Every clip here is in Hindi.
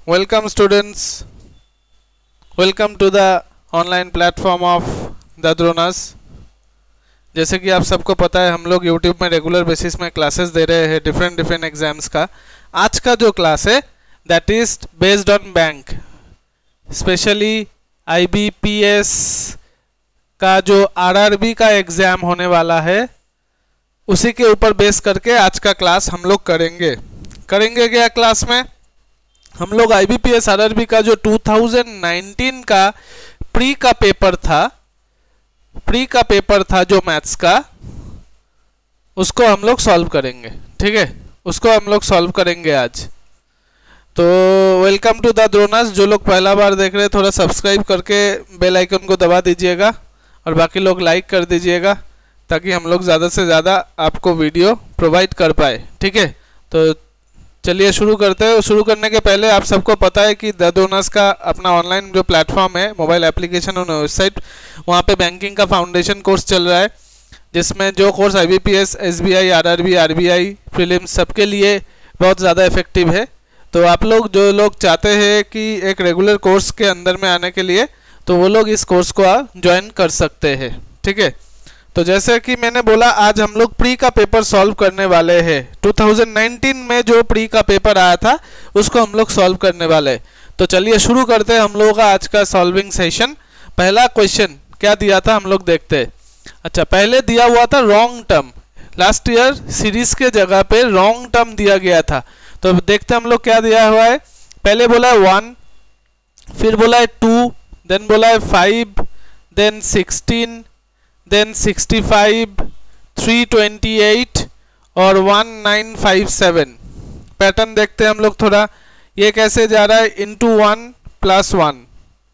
Welcome students, welcome to the online platform of the Dronas। जैसे कि आप सबको पता है हम लोग YouTube में रेगुलर बेसिस में क्लासेस दे रहे हैं डिफरेंट एग्जाम्स का। आज का जो क्लास है that is based on bank, specially IBPS का जो RRB का एग्जाम होने वाला है उसी के ऊपर बेस करके आज का क्लास हम लोग करेंगे क्या क्लास में हम लोग IBPS RRB का जो 2019 का प्री का पेपर था जो मैथ्स का, उसको हम लोग सॉल्व करेंगे। ठीक है, उसको हम लोग सॉल्व करेंगे आज। तो वेलकम टू द द्रोनास। जो लोग पहला बार देख रहे हैं थोड़ा सब्सक्राइब करके बेल आइकन को दबा दीजिएगा और बाकी लोग लाइक कर दीजिएगा ताकि हम लोग ज़्यादा से ज़्यादा आपको वीडियो प्रोवाइड कर पाए। ठीक है, तो चलिए शुरू करते हैं। शुरू करने के पहले आप सबको पता है कि द द्रोनास का अपना ऑनलाइन जो प्लेटफॉर्म है, मोबाइल एप्लीकेशन और वेबसाइट, वहाँ पे बैंकिंग का फाउंडेशन कोर्स चल रहा है, जिसमें जो course IBPS, SBI, RRB, RBI prelims सबके लिए बहुत ज़्यादा इफेक्टिव है। तो आप लोग जो लोग चाहते हैं कि एक रेगुलर कोर्स के अंदर में आने के लिए, तो वो लोग इस कोर्स को ज्वाइन कर सकते हैं। ठीक है, तो जैसे कि मैंने बोला आज हम लोग प्री का पेपर सॉल्व करने वाले हैं। 2019 में जो प्री का पेपर आया था उसको हम लोग सॉल्व करने वाले। तो चलिए शुरू करते हैं हम लोगों का आज का सॉल्विंग सेशन। पहला क्वेश्चन क्या दिया था हम लोग देखते हैं। अच्छा, पहले दिया हुआ था wrong term. Last year series के जगह पे रॉन्ग टर्म दिया गया था। तो देखते हैं हम लोग क्या दिया हुआ है। पहले बोला है 1, फिर बोला है 2, देन बोला है 5, देन 16, देन 65, 328 और 1957। पैटर्न देखते हैं हम लोग थोड़ा, ये कैसे जा रहा है। Into 1 plus 1,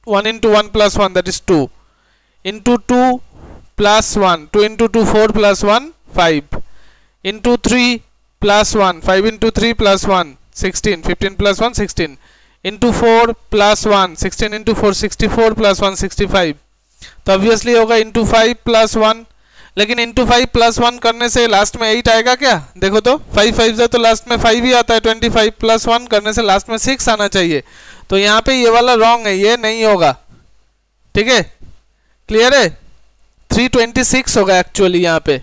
1 into 1 plus 1 that is 2, into 2 plus 1, 2 into 2 4 plus 1 5, into 3 plus 1, 5 into 3 plus 1 16, 15 plus 1 16, into 4 plus 1, 16 into 4 64 plus 1 65। तो ऑब्वियसली होगा इंटू 5 प्लस 1, लेकिन इंटू 5 प्लस 1 करने से लास्ट में 8 आएगा क्या? देखो तो 5 5 से तो लास्ट में 5 ही आता है। 25 प्लस 1 करने से लास्ट में 6 आना चाहिए। तो यहाँ पे ये वाला रॉन्ग है, ये नहीं होगा। ठीक है, क्लियर है। 326 होगा एक्चुअली यहाँ पे।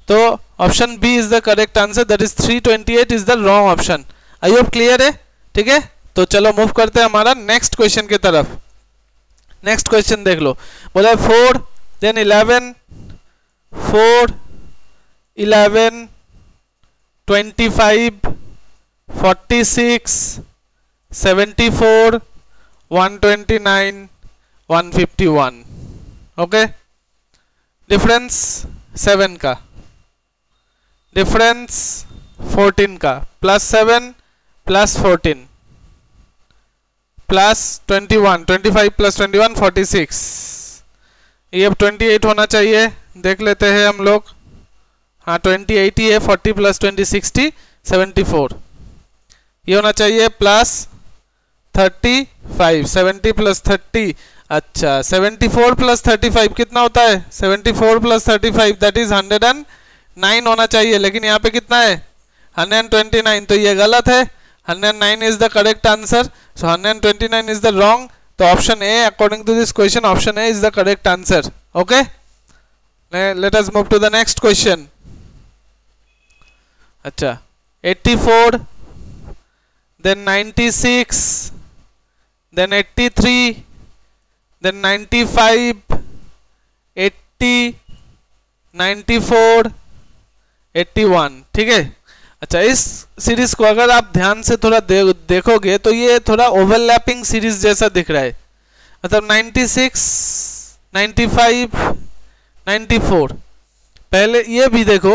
तो option B is the correct answer, that is 328 is the wrong option. I hope clear है। ठीक है, तो चलो मूव करते हैं हमारा नेक्स्ट क्वेश्चन की तरफ। नेक्स्ट क्वेश्चन देख लो। बोला है 4, देन 11, 4, 11, 25, 46, 74, 129, 151। ओके, डिफरेंस 7 का, डिफरेंस 14 का, प्लस 7 प्लस 14 प्लस 21, 25 प्लस 21 46। ये अब 28 होना चाहिए, देख लेते हैं हम लोग। हाँ 28 ही है। 40 प्लस 20 60 74। ये होना चाहिए प्लस 35, 70 प्लस 30। अच्छा 74 प्लस 35 कितना होता है? 74 प्लस 35 दैट इज 109 होना चाहिए, लेकिन यहाँ पे कितना है? 129। तो ये गलत है। 109 is the correct answer. So 129 is the wrong. तो option A according to this question, option A is the correct answer. Okay. Let us move to the next question. अच्छा 84, then 96, then 83, then 95, 80, 94, 81। ठीक है। अच्छा, इस सीरीज को अगर आप ध्यान से थोड़ा देखोगे तो ये थोड़ा ओवरलैपिंग सीरीज जैसा दिख रहा है। मतलब 96, 95, 94। पहले ये भी देखो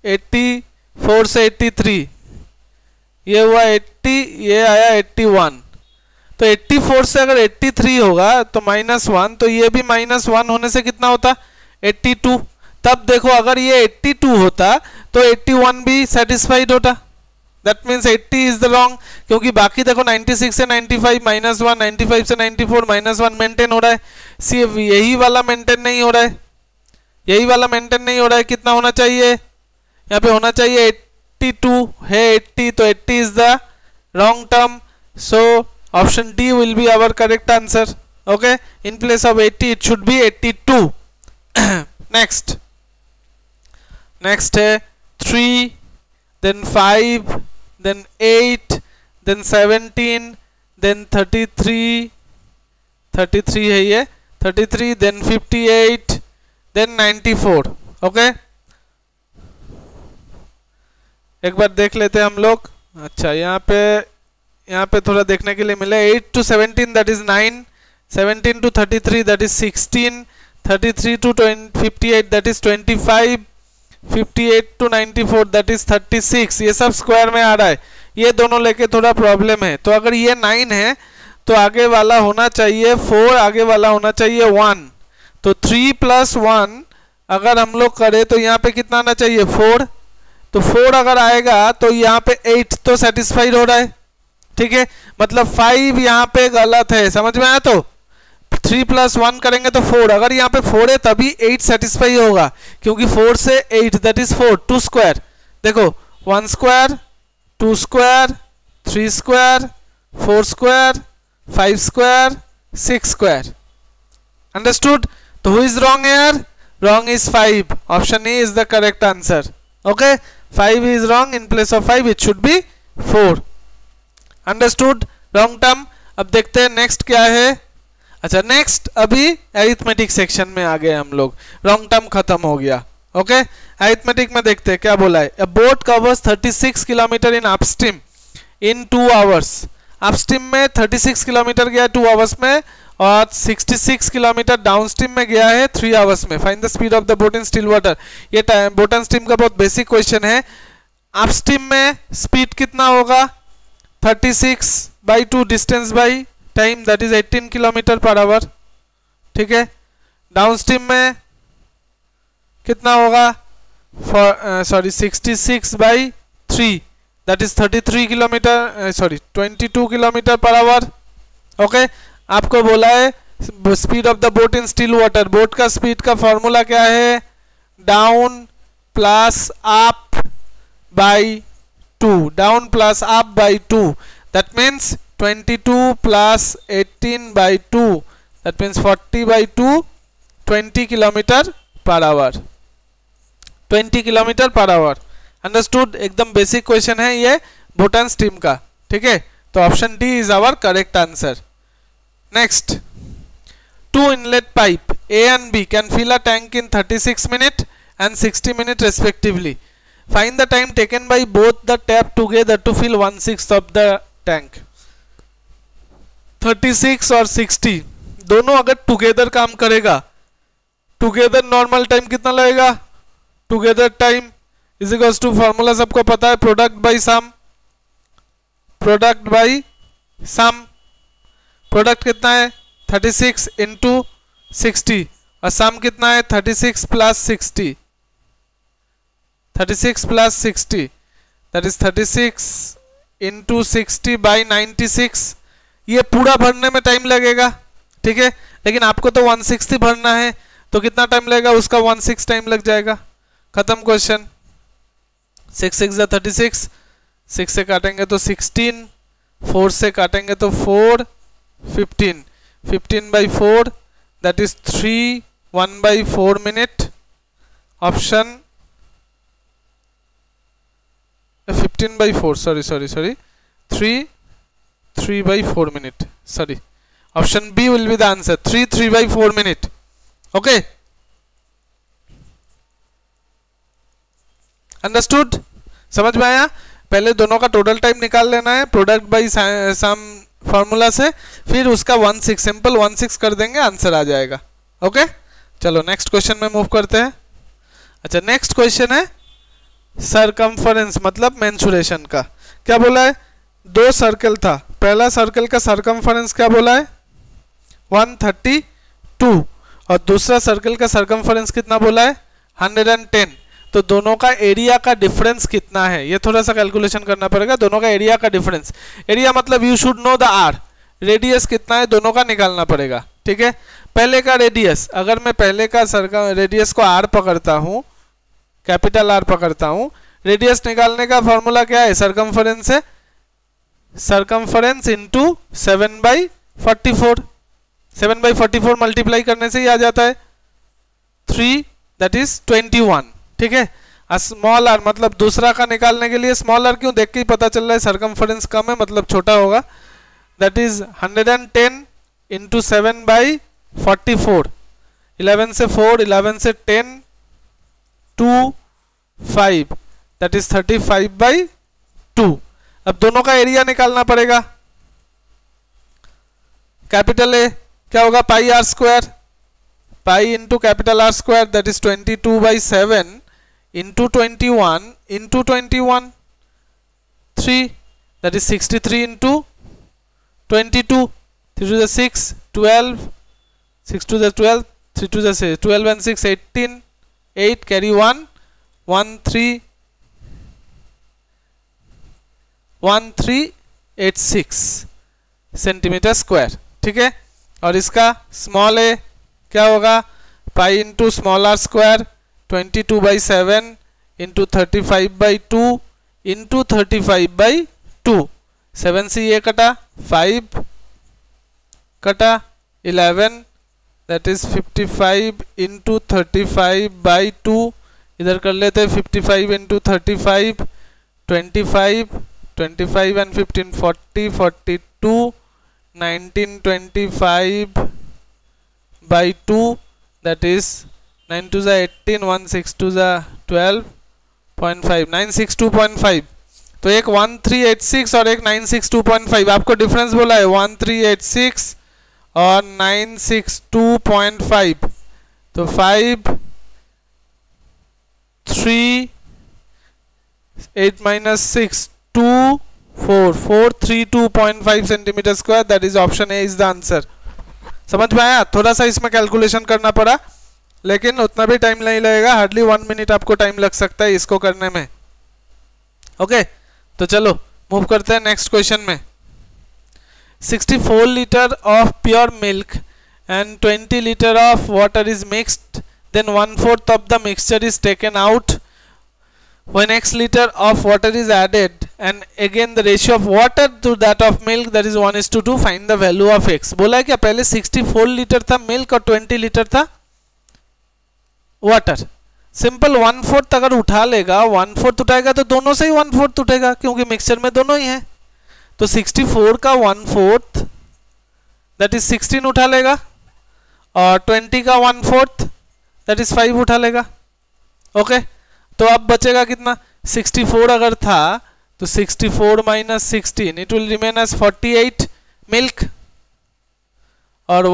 84 से 83, ये हुआ 80, ये आया 81। तो 84 से अगर 83 होगा तो -1, तो ये भी -1 होने से कितना होता? 82। तब देखो अगर ये 82 होता तो 81 भी सेटिस्फाइड होता। That means 80 is the wrong, क्योंकि बाकी देखो 96 से 95 -1, 95 से 94 -1 मेंटेन हो रहा है। सिर्फ यही वाला मेंटेन नहीं हो रहा है, यही वाला मेंटेन नहीं हो रहा है। कितना होना चाहिए? यहाँ पे होना चाहिए 82 है 80, तो 80 is the wrong term. So option D will be our correct answer. Okay, in place of 80 it should be 82. Next है 3, then 5, then 8, then 17, then 33 है ये 33, then 58, then 94. ओके, एक बार देख लेते हैं हम लोग. अच्छा, यहाँ पे थोड़ा देखने के लिए मिला. 8 to 17 that is 9, 17 to 33 that is 16, 33 to 58 that is 25, 58 to 94 that is 36. ये सब स्क्वायर में आ रहा है. ये दोनों लेके थोड़ा प्रॉब्लम है. तो अगर ये 9 है तो आगे वाला होना चाहिए 4, आगे वाला होना चाहिए 1. तो 3 plus 1 अगर हम लोग करें तो यहाँ पे कितना आना चाहिए 4. तो 4 अगर आएगा तो यहाँ पे 8 तो सेटिस्फाइड हो रहा है. ठीक है, मतलब 5 यहाँ पे गलत है. समझ में आया? तो 3 plus 1 करेंगे तो 4. अगर यहाँ पे 4 है तभी 8 सेटिस्फाई होगा, क्योंकि 4 से 8 दैट इज 4. 2 स्क्वायर, देखो 1 square, 2 square, 3 square, 4 square, 5 square, 6 square. Understood? तो who is wrong here? Wrong is 5. Option A is the correct answer. Okay, 5 is wrong. In place of 5 it should be 4. Understood? Wrong term. अब देखते हैं नेक्स्ट क्या है. अच्छा, नेक्स्ट अभी अरिथमेटिक सेक्शन में आ गए हम लोग. रॉन्ग टर्म खत्म हो गया. ओके, अरिथमेटिक में देखते हैं क्या बोला है. A boat covers 36 kilometre in upstream in 2 hours. Upstream में 36 किलोमीटर गया 2 hours में, और 66 किलोमीटर डाउनस्ट्रीम में गया है 3 hours में. Find the speed of the boat in still water. ये बोट एंड स्ट्रीम का बहुत बेसिक क्वेश्चन है. अपस्ट्रीम में स्पीड कितना होगा? 36/2 distance by time that is 18 kilometre per our. ठीक है, डाउनस्ट्रीम में कितना होगा? 66/3 that is 33 kilometre 22 kilometre per our. Okay, आपको बोला है speed of the boat in still water. Boat का स्पीड का फॉर्मूला क्या है? Down plus up by 2. Down plus up by 2 that means 22 plus 18/2 that means 40/2, 20 kilometre per hour. 20 kilometre per hour. Understood? एकदम बेसिक क्वेश्चन है ये बोट एंड स्ट्रीम का. ठीक है, तो option D is our correct answer. Next, 2 inlet pipe A and B can fill a tank in 36 minutes and 60 minutes respectively. Find the time taken by both the tap together to fill 1/6 of the tank. 36 और 60 दोनों अगर टुगेदर काम करेगा, टुगेदर नॉर्मल टाइम कितना लगेगा? Together time is equals to, formula सबको पता है, product by sum. Product by sum. Product कितना है? 36 इंटू 60, और सम कितना है? 36 plus 60. 36 plus 60 that is 36 into 60 by 96. ये पूरा भरने में टाइम लगेगा. ठीक है, लेकिन आपको तो 1/6 भरना है, तो कितना टाइम लगेगा? उसका 1/6 टाइम लग जाएगा. खत्म क्वेश्चन. 6 6 जा 36, 6 से काटेंगे तो 16, 4 से काटेंगे तो 4, 15. 15/4 that is 3, 1/4 minute. Option 15/4 sorry 3/4 minute. Sorry, option B will be the answer. 3/4 minute. Okay, understood? समझ में आया? पहले दोनों का टोटल टाइम निकाल लेना है प्रोडक्ट बाई सम फॉर्मूला से, फिर उसका 1/6 सिंपल 1/6 कर देंगे, आंसर आ जाएगा. ओके, चलो नेक्स्ट क्वेश्चन में मूव करते हैं. अच्छा, नेक्स्ट क्वेश्चन है सरकमफरेंस मतलब मेंसुरेशन का. क्या बोला है? 2 सर्कल था. पहला सर्कल का सरकमफरेंस क्या बोला है? 132, और दूसरा सर्कल का सरकमफरेंस कितना बोला है? 110. तो दोनों का एरिया का डिफरेंस कितना है? ये थोड़ा सा कैलकुलेशन करना पड़ेगा. दोनों का एरिया का डिफरेंस, एरिया मतलब you should know the R. Radius कितना है दोनों का निकालना पड़ेगा. ठीक है, पहले का रेडियस, अगर मैं पहले का रेडियस को आर पकड़ता हूँ, कैपिटल आर पकड़ता हूँ, रेडियस निकालने का फॉर्मूला क्या है? सरकमफरेंस से सर्कमफरेंस इंटू 7/44। 7/44 मल्टीप्लाई करने से ही आ जाता है 3, दैट इज 21। ठीक है, स्मॉल आर मतलब दूसरा का निकालने के लिए स्मॉल आर क्यों, देख के ही पता चल रहा है सर्कमफरेंस कम है मतलब छोटा होगा। That is 110 into 7/44। 11 से 4, 11 से 10, 2, 5, दैट इज 35/2। अब दोनों का एरिया निकालना पड़ेगा। कैपिटल ए क्या होगा, pi R square, pi into capital R square, that is 22/7 into 21 into 21, 3, that is 63 into 22, 3 to the 6, 12, 6 to the 12, 3 to the 6, 12 and 6, 18, 8 carry 1, 1386 centimetre square. ठीक है, और इसका स्मॉल ए क्या होगा, pi into small R square 22/7 into 35/2 into 35/2। 7 से ये कटा, 5 कटा, 11, दैट इज 55 इंटू 35/2। इधर कर लेते 55 into 35, 25, 25 and 15, 40, 42, 19, 25/2, that is 9 to the 18, 1 6 to the 12.5, 962.5। तो एक 1386 और एक 962.5, आपको डिफरेंस बोला है 1386 और 962.5। तो 5, 3, 8 minus 6, 2, 4, 432.5 centimetre square, that is option A is the answer. समझ में आया? थोड़ा सा इसमें कैलकुलेशन करना पड़ा, लेकिन उतना भी टाइम नहीं लगेगा, हार्डली 1 मिनट आपको टाइम लग सकता है इसको करने में। ओके, तो चलो मूव करते हैं नेक्स्ट क्वेश्चन में। 64 litre of pure milk and 20 litre of water is mixed, then 1/4 of the mixture is taken out when x liter of water is added and again the ratio of water to that of milk, that is 1:2, find the value of x। बोला है क्या, पहले 64 लीटर था मिल्क और 20 लीटर था वाटर। सिंपल 1/4 अगर उठा लेगा, 1/4 उठाएगा तो दोनों से ही 1/4 उठेगा क्योंकि मिक्सचर में दोनों ही है। तो 64 का 1/4 दैट इज 16 उठा लेगा और 20 का 1/4 दैट इज 5 उठा लेगा। ओके, तो अब बचेगा कितना, 64 अगर था तो 64 minus 16, it will remain as 48 milk, और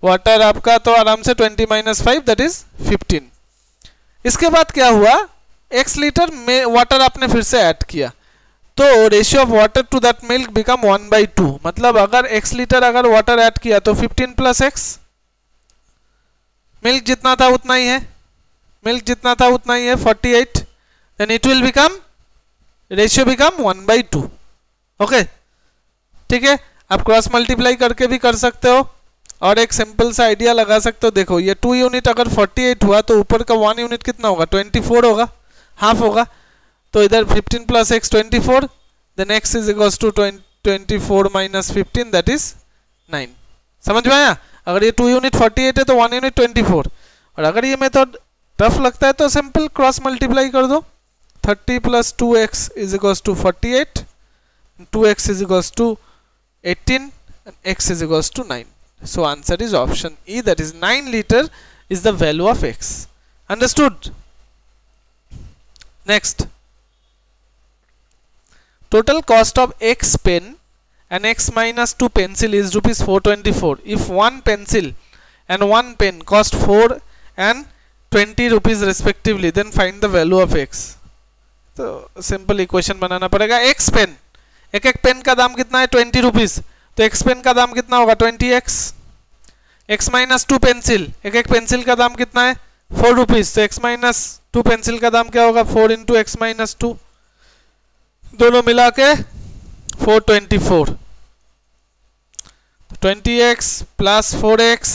वाटर आपका तो आराम से 20 माइनस 5 दैट इज 15। इसके बाद क्या हुआ, x लीटर में वाटर आपने फिर से ऐड किया, तो ratio of water to that milk become 1/2। मतलब अगर x लीटर अगर वाटर ऐड किया तो 15 प्लस x, मिल्क जितना था उतना ही है, मिल्क जितना था उतना ही है 48, then it will become ratio become 1/2। Okay, ठीक है, आप क्रॉस मल्टीप्लाई करके भी कर सकते हो और एक सिंपल सा आइडिया लगा सकते हो। देखो ये 2 यूनिट अगर 48 हुआ तो ऊपर का 1 यूनिट कितना होगा, 24 होगा, हाफ होगा। तो इधर 15 plus x 24, then x is equals to 24 minus 15 that is 9। समझ में आया? अगर ये 2 यूनिट 48 है तो 1 यूनिट 24, और अगर ये मेथड टफ लगता है तो सिंपल क्रॉस मल्टीप्लाई कर दो। 30 plus 2x is equals to 48, 2x is equals to 18 and x is equals to 9. So answer is option E, that is 9 liter is the value of x. Understood? Next, total cost of x pen and x minus 2 pencil is rupees 424. If one pencil and one pen cost 4 and 20 rupees respectively, then find the value of x. तो सिंपल इक्वेशन बनाना पड़ेगा। x पेन, एक एक पेन का दाम कितना है 20 रुपीज, तो x पेन का दाम कितना होगा 20x। x माइनस 2 पेंसिल, एक एक पेंसिल का दाम कितना है 4 रुपीज, तो x माइनस 2 पेंसिल का दाम क्या होगा 4 इंटू एक्स माइनस 2, दोनों मिला के 424। 20x प्लस 4x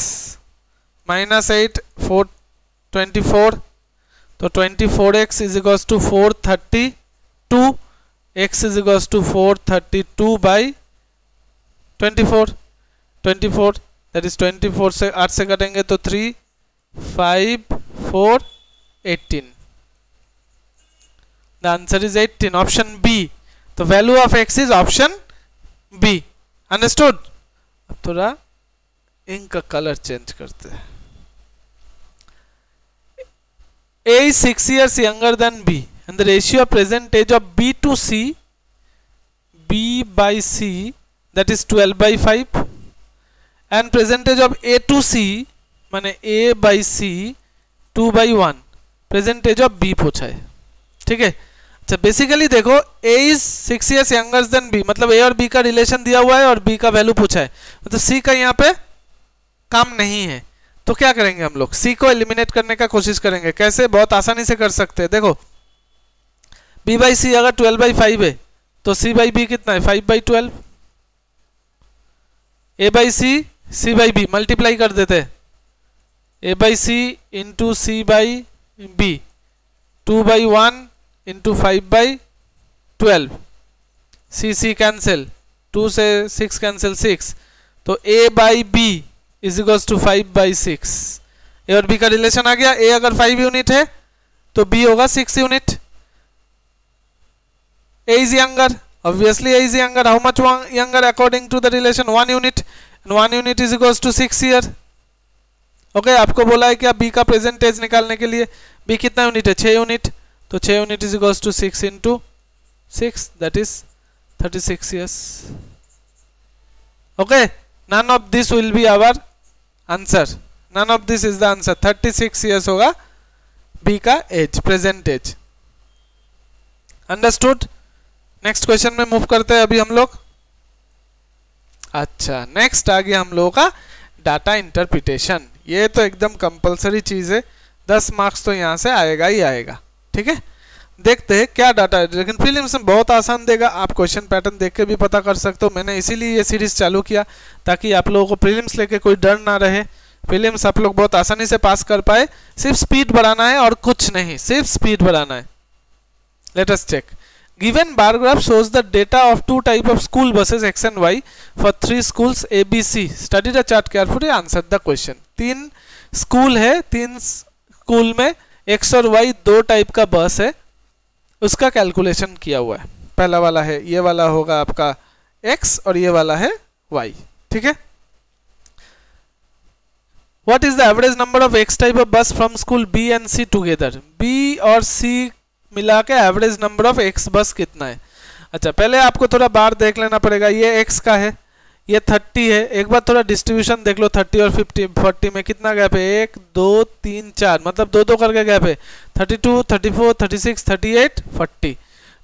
माइनस 8 424, तो 24x is equals to 432, x is equal to 432 by 24, 24 that is 24 से 8 से कटेंगे तो 3, 5, 4, 18. The answer is 18, option B. तो value of x is option B. Understood? अब थोड़ा इंक का कलर चेंज करते हैं. A is 6 years younger than B and the ratio of present age of B to C, B by C, that is 12 by 5, and present age of A to C माने A by C 2 by 1, present age of B पूछा है. ठीक है. अच्छा बेसिकली देखो A is 6 years younger than B, मतलब A और B का रिलेशन दिया हुआ है और B का वैल्यू पूछा है, मतलब C का यहाँ पे काम नहीं है. तो क्या करेंगे हम लोग, C को एलिमिनेट करने का कोशिश करेंगे. कैसे? बहुत आसानी से कर सकते हैं. देखो B by C अगर 12 by 5 है तो C by B कितना है, 5 by 12. A by C, C by B multiply कर देते हैं. A by C into C by B, 2 by 1 into 5 by 12, C cancel, 2 से 6 कैंसिल 6, तो A by B is equal to 5 by 6. A और B का रिलेशन आ गया. A अगर 5 यूनिट है तो B होगा 6 unit. A is younger, obviously A is younger. How much younger according to the relation? 1 unit, and 1 unit is equals to 6 year. Okay आपको बोला है कि आप B का प्रेजेंट एज निकालने के लिए B कितना यूनिट है, 6 यूनिट, तो 6 unit is equals to 6 into 6, that is 36 years. Okay, none of this will be our answer, none of this is the answer. 36 years होगा B का age, present age. Understood? Next question में मूव करते हैं अभी हम लोग. अच्छा नेक्स्ट आ गया हम लोगों का डाटा इंटरप्रिटेशन. ये तो एकदम कंपलसरी चीज है, 10 मार्क्स तो यहाँ से आएगा ही आएगा. ठीक है, देखते हैं क्या डाटा है. लेकिन प्रीलिम्स में बहुत आसान देगा, आप क्वेश्चन पैटर्न देख के भी पता कर सकते हो. मैंने इसीलिए ये सीरीज चालू किया ताकि आप लोगों को प्रीलिम्स लेके कोई डर ना रहे. प्रीलिम्स आप लोग बहुत आसानी से पास कर पाए. सिर्फ स्पीड बढ़ाना है और कुछ नहीं, सिर्फ स्पीड बढ़ाना है. Let us check. Given bar graph shows the data of 2 type of school buses X and Y for 3 schools A, B, C. Study the chart carefully. Answer the question. 3 school है, 3 स्कूल में X और Y 2 टाइप का बस है, उसका कैलकुलेशन किया हुआ है. पहला वाला है, ये वाला होगा आपका X और ये वाला है Y. ठीक है. What is the average number of X type of bus from school B and C together? B और C मिला के एवरेज नंबर ऑफ एक्स बस कितना है. अच्छा पहले आपको थोड़ा बार देख लेना पड़ेगा. ये एक्स का है, ये 30 है. एक बार थोड़ा डिस्ट्रीब्यूशन देख लो, 30 और 40 में कितना गैप है, 1 2 3 4, मतलब 2 2 करके गैप है. 32 34 36 38 40.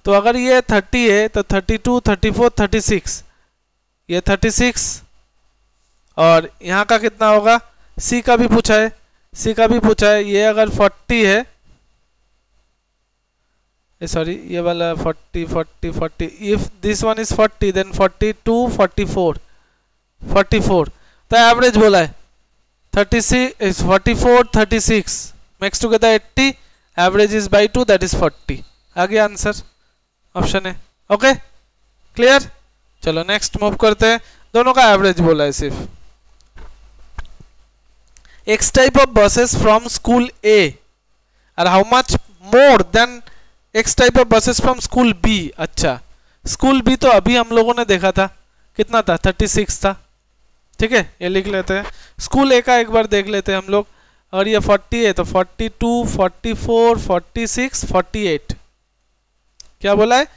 तो अगर ये 30 है तो 32 34 36, ये 36, और यहाँ का कितना होगा. सी का भी पूछा है, सी का भी पूछा है. ये अगर 40 है, सॉरी ये वाला 40 40 40, if this one is 40 then 42 44 44. तो एवरेज बोला है 36 44 36 max together 80, average is by 2 that is 40. आगे आंसर ऑप्शन है. Okay clear. चलो नेक्स्ट मूव करते हैं. दोनों का एवरेज बोला है सिर्फ. X type of buses from school A R how much more than X type of buses from school B. अच्छा स्कूल B तो अभी हम लोगों ने देखा था, कितना था, 36 था. ठीक है, ये लिख लेते हैं. स्कूल A का एक बार देख लेते हैं हम लोग. और ये 40 है तो 42 44 46 48. क्या बोला है,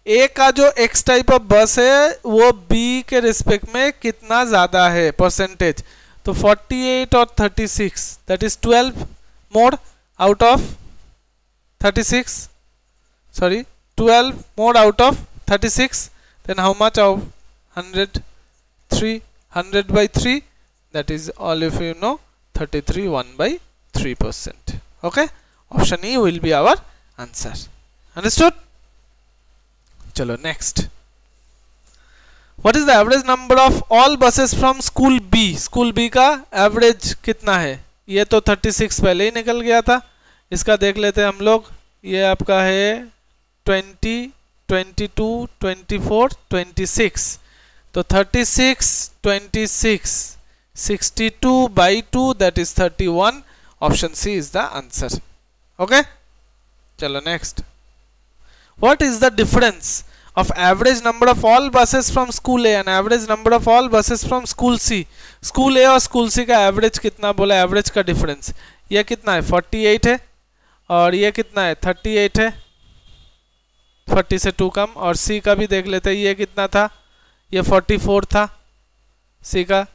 A का जो X टाइप ऑफ बस है वो B के रिस्पेक्ट में कितना ज्यादा है परसेंटेज. तो 48 और 36 that is 12 more out of 36, sorry 12 more out of 36, then how much of 100 3 100 by 3, that is all if you know 33 1 by 3%. okay, option E will be our answer. Understood? chalo next. what is the average number of all buses from school B? school B का average कितना है. ये तो 36 पहले ही निकल गया था, इसका देख लेते हैं हम लोग. ये आपका है 20 22, 24, 26। तो 36, 26, 62 by 2 that is 31। Option C is the answer. Okay, चलो next. What is the difference of average number of all buses from school A and average number of all buses from school C? School A और स्कूल C का एवरेज कितना बोला, एवरेज का डिफरेंस ये कितना है 48 है और ये कितना है 38 है, 40 से 2 कम। और C का भी देख लेते हैं, ये कितना था, ये 44 था C का,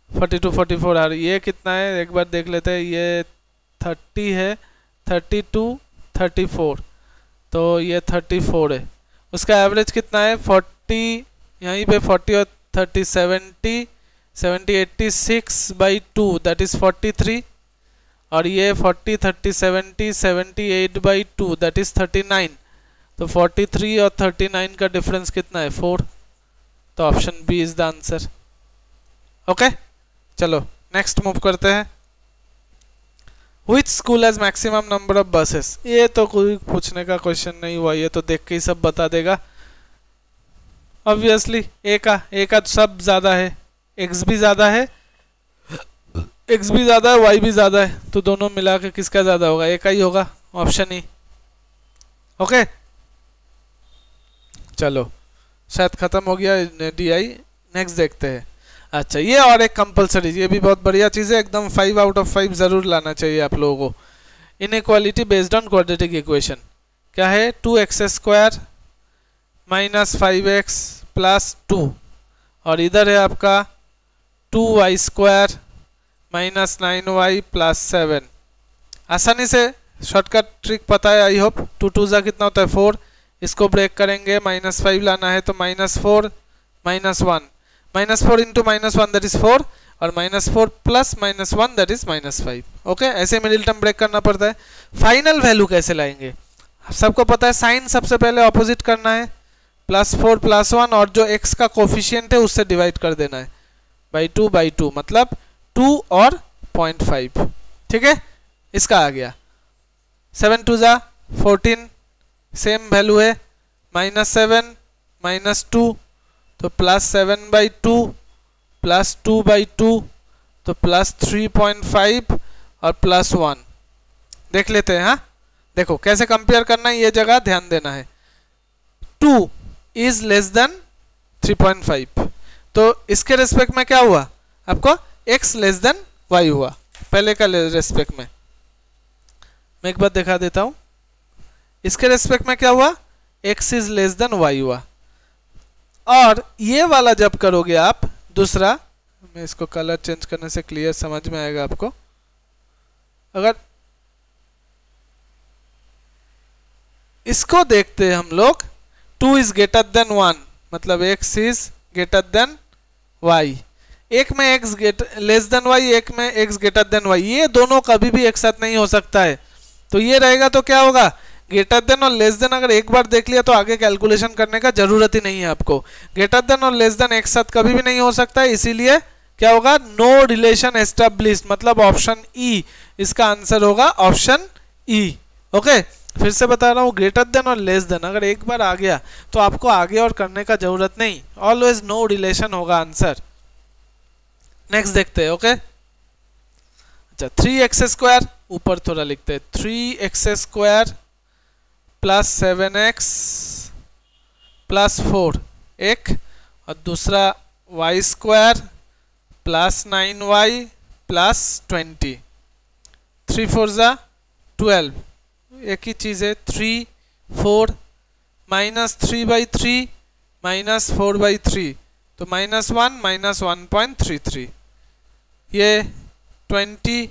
42 44। और ये कितना है एक बार देख लेते हैं, ये 30 है, 32 34, तो ये 34 है। उसका एवरेज कितना है 40, यहीं पे 40 और 30 70 70 86 बाई 2 दैट इज 43। और ये 40 30 70 78 बाई 2 दैट इज 39। तो 43 और 39 का डिफरेंस कितना है 4। तो option B is the answer. Okay, चलो नेक्स्ट मूव करते हैं। Which school has maximum number of buses? ये तो कोई पूछने का क्वेश्चन नहीं हुआ, ये तो देख के ही सब बता देगा ऑब्वियसली। ए का सब ज्यादा है, एक्स भी ज्यादा है, एक्स भी ज्यादा है, वाई भी ज्यादा है, तो दोनों मिला के किसका ज्यादा होगा, ए का ही होगा, ऑप्शन ई। ओके, चलो शायद खत्म हो गया DI। नेक्स्ट देखते हैं। अच्छा, ये और एक कंपलसरी, ये भी बहुत बढ़िया चीज़ है, एकदम 5 आउट ऑफ 5 जरूर लाना चाहिए आप लोगों को। Inequality based on quadratic equation क्या है, 2x² माइनस 5x प्लस 2, और इधर है आपका 2y² माइनस 9y प्लस 7। आसानी से शॉर्टकट ट्रिक पता है आई होप। 2 2 जा कितना होता है 4, इसको ब्रेक करेंगे, -5 लाना है तो -4 -1, -4 इंटू -1 दैट इज 4, और -4 प्लस -1 दैट इज -5। ओके, ऐसे मिडिल टर्म ब्रेक करना पड़ता है। फाइनल वैल्यू कैसे लाएंगे, सबको पता है, साइन सबसे पहले ऑपोजिट करना है, +4 +1, और जो x का कोफिशिएंट है उससे डिवाइड कर देना है बाई 2 मतलब 2 और 0.5। ठीक है, इसका आ गया। 7 2 जा 14, सेम वैल्यू है, -7 -2 तो +7/2 +2/2 तो +3.5 और +1 देख लेते हैं। हाँ, देखो कैसे कंपेयर करना है, ये जगह ध्यान देना है। 2 इज लेस देन 3.5, तो इसके रेस्पेक्ट में क्या हुआ आपको, x लेस देन y हुआ पहले का रेस्पेक्ट में। मैं एक बार दिखा देता हूं, इसके रेस्पेक्ट में क्या हुआ, x is less than y हुआ। और ये वाला जब करोगे आप दूसरा, मैं इसको कलर चेंज करने से क्लियर समझ में आएगा आपको। अगर इसको देखते हैं हम लोग, 2 इज ग्रेटर देन 1 मतलब x is greater than y, एक में x लेस देन y, एक में x ग्रेटर देन y, ये दोनों कभी भी एक साथ नहीं हो सकता है। तो ये रहेगा तो क्या होगा, ग्रेटर देन और लेस देन अगर एक बार देख लिया तो आगे कैलकुलेशन करने का जरूरत ही नहीं है आपको। ग्रेटर देन और लेस देन एक साथ कभी भी नहीं हो सकता है, इसीलिए क्या होगा, नो रिलेशन एस्टेब्लिश्ड, मतलब ऑप्शन ई इसका आंसर होगा, ऑप्शन ई। ओके, फिर से बता रहा हूँ, ग्रेटर देन और लेस देन अगर एक बार आ गया तो आपको आगे और करने का जरूरत नहीं, ऑलवेज नो रिलेशन होगा आंसर। नेक्स्ट देखते हैं। ओके, अच्छा 3x² ऊपर थोड़ा लिखते हैं, 3x² प्लस 7x प्लस 4 एक, और दूसरा y² प्लस 9y प्लस 20, 3 4 जा 12, एक ही चीज है, 3 4 -3/3 -4/3 तो -1 -1.33, ये 20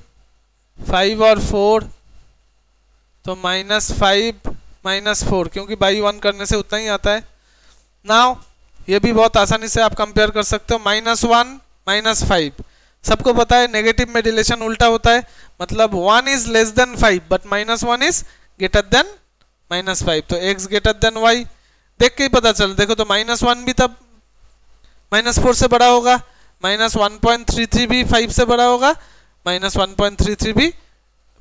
5 और 4 तो -5 -4, क्योंकि बाई 1 करने से उतना ही आता है। नाउ ये भी बहुत आसानी से आप कंपेयर कर सकते हो, -1 -5 सबको पता है नेगेटिव में रिलेशन उल्टा होता है, मतलब 1 is less than 5 but -1 is greater then -5, तो x ग्रेटर देन y देख के ही पता चल। देखो तो -1 भी तब -4 से बड़ा होगा, -1.33 भी 5 से बड़ा होगा, -1.33 भी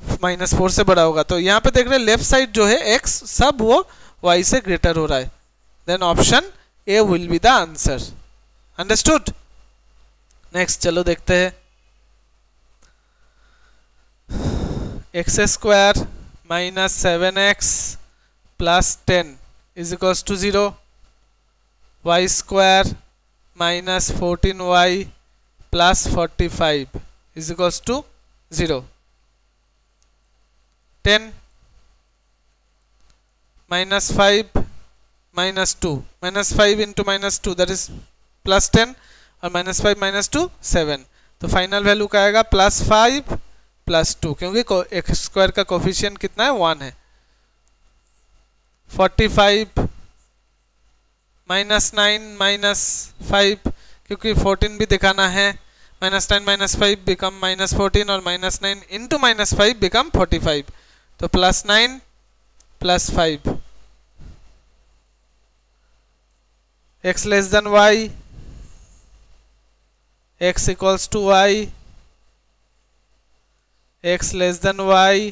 -4 से बड़ा होगा। तो यहाँ पे देख रहे हैं लेफ्ट साइड जो है x सब वो y से ग्रेटर हो रहा है, then option A will be the answer. Understood? Next चलो देखते हैं। X square minus 7x plus 10 is equals to 0, y square minus 14y plus 45 is equals to 0, 10 minus 5 minus 2, minus 5 into minus 2 that is plus 10 और minus 5 minus 2 7, तो फाइनल वैल्यू क्या आएगा प्लस 5 प्लस 2, क्योंकि एक्स स्क्वायर का कोफिशिएंट कितना है 1 है। 45 माइनस 9 माइनस 5, क्योंकि 14 भी दिखाना है, माइनस 9 माइनस 5 बिकम माइनस 14 और माइनस 9 इंटू माइनस 5 बिकम 45, तो plus 9 plus 5, x less than y, x equals to y, x less than y,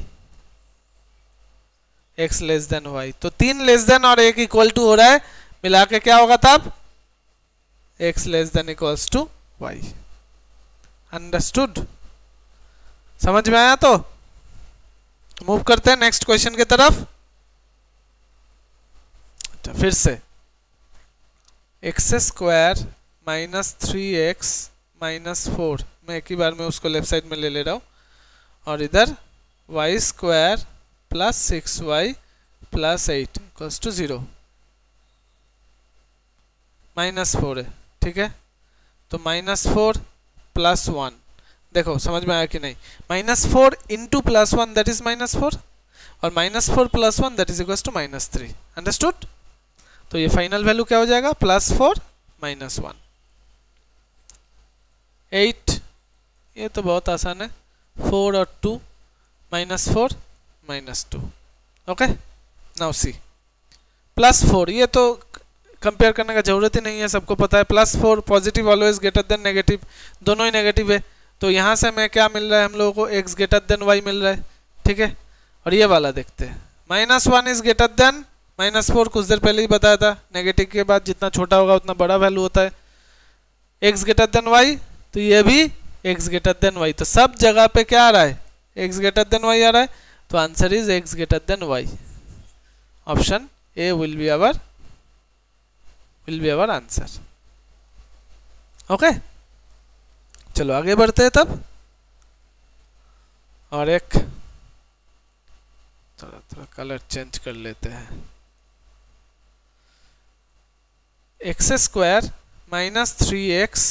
x less than y, तो 3 लेस देन और 1 इक्वल टू हो रहा है, मिला के क्या होगा तब x less than equals to y। Understood? समझ में आया? तो मूव करते हैं नेक्स्ट क्वेश्चन की तरफ। फिर से x square minus 3x minus 4, मैं एक ही बार में उसको लेफ्ट साइड में ले रहा हूँ, और इधर y square plus 6y plus 8 equals to 0, minus 4 है, ठीक है, तो माइनस 4 प्लस 1, देखो समझ में आया कि नहीं, minus 4 into plus 1 that is minus 4, और minus 4 plus 1 that is equals to minus 3। Understood? तो ये फाइनल वैल्यू क्या हो जाएगा प्लस 4 माइनस 1, 8, ये तो बहुत आसान है, 4 और 2 minus 4 minus 2, okay. Now C plus 4, ये तो कंपेयर करने का जरूरत ही नहीं है, सबको पता है plus 4 positive always greater than negative, दोनों ही नेगेटिव है, तो यहाँ से हमें क्या मिल रहा है हम लोगों को x ग्रेटर देन y मिल रहा है, ठीक है। और ये वाला देखते हैं, minus 1 is greater then minus 4, कुछ देर पहले ही बताया था, नेगेटिव के बाद जितना छोटा होगा उतना बड़ा वैल्यू होता है, x ग्रेटर देन y, तो ये भी x ग्रेटर देन y, तो सब जगह पे क्या आ रहा है x ग्रेटर देन y आ रहा है, तो answer is x greater than y, option A will be our answer, okay. चलो आगे बढ़ते हैं तब, और एक थोड़ा कलर चेंज कर लेते हैं। X square minus 3x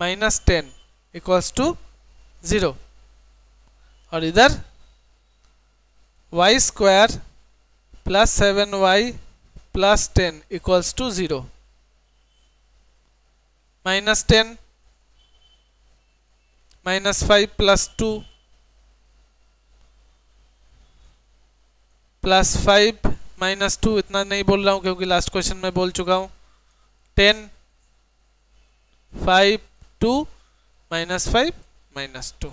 minus 10 equals to 0, और इधर y square plus 7y plus 10 equals to 0, minus 10 minus 5 plus 2 plus 5 minus 2, इतना नहीं बोल रहा हूँ क्योंकि लास्ट क्वेश्चन में बोल चुका हूँ, 10 5 2 माइनस 5 माइनस 2,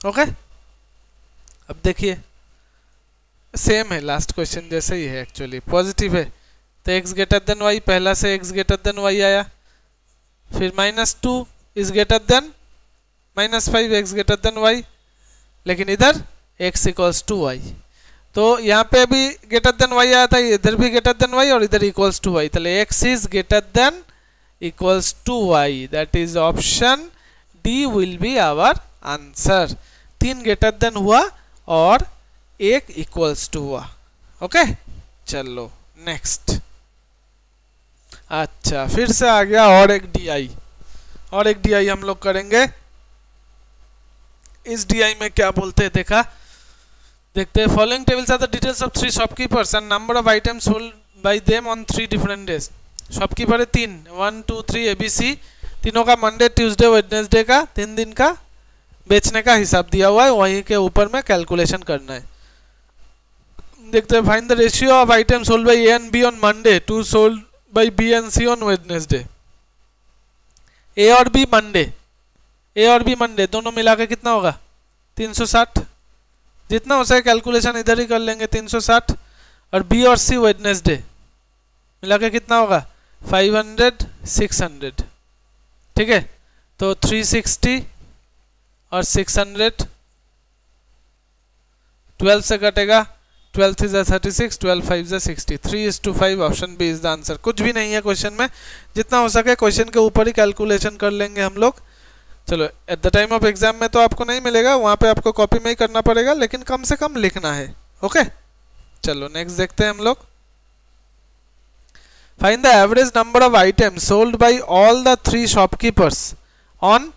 ओके। अब देखिए सेम है, लास्ट क्वेश्चन जैसे ही है, एक्चुअली पॉजिटिव है, तो x ग्रेटर देन y, पहला से x ग्रेटर देन y आया, फिर minus 2 is greater then minus 5 x greater than y, लेकिन इधर x इक्वल्स टू y, तो यहाँ पे भी ग्रेटर देन y आया था, इधर भी ग्रेटर देन y और इधर इक्वल्स टू y, तो x is greater than equals to y, that is option D will be our answer. 3 greater than हुआ और 1 इक्वल्स टू हुआ, ओके। चलो नेक्स्ट, अच्छा फिर से आ गया और एक डी आई हम लोग करेंगे। इस डी आई में क्या बोलते हैं देखते हैं। Following tables are the details of 3 shopkeepers and number of items sold by them on 3 different days. Shopkeeper है 3, 1 2 3 ABC, तीनों का मंडे ट्यूसडे वेडनेसडे का 3 दिन का बेचने का हिसाब दिया हुआ है, वहीं के ऊपर में कैलकुलेशन करना है। देखते हैं, find the ratio of item sold by A and B on Monday to sold by B and C on Wednesday. A और बी मंडे दोनों मिला के कितना होगा 360, जितना हो सके कैलकुलेशन इधर ही कर लेंगे 360, और बी और सी वेडनेसडे, मिला के कितना होगा 500 600, ठीक है। तो 360 और 600 12 से कटेगा, 12 3 जा 36, 12 5 जा 60, 3:5, option B is the answer. कुछ भी नहीं है क्वेश्चन में, जितना हो सके क्वेश्चन के ऊपर ही कैलकुलेशन कर लेंगे हम लोग। चलो at the time of exam में तो आपको नहीं मिलेगा, वहां पे आपको कॉपी में ही करना पड़ेगा, लेकिन कम से कम लिखना है। ओके चलो नेक्स्ट देखते हैं हम लोग। Find the average number of items sold bye all the 3 shopkeepers on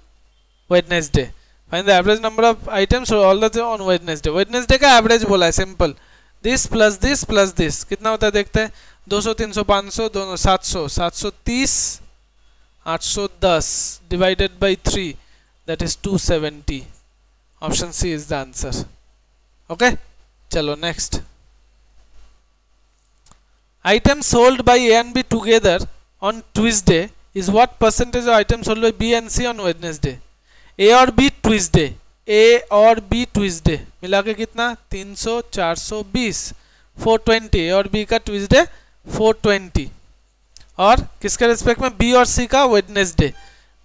Wednesday. Find the average number of items all the on Wednesday. Wednesday का एवरेज बोला है, simple, this plus this plus this कितना होता है देखते हैं। 200 300 500 दोनों 700, 730 810 divided by 3 that is 270, option C is the answer. Okay चलो next. Items sold by A and B together on Tuesday is what percentage of items sold by B and C on Wednesday? A और B Tuesday, A और B Tuesday मिला के कितना 300 420 420, A और B का Tuesday 420, और किसके रिस्पेक्ट में B और C का Wednesday,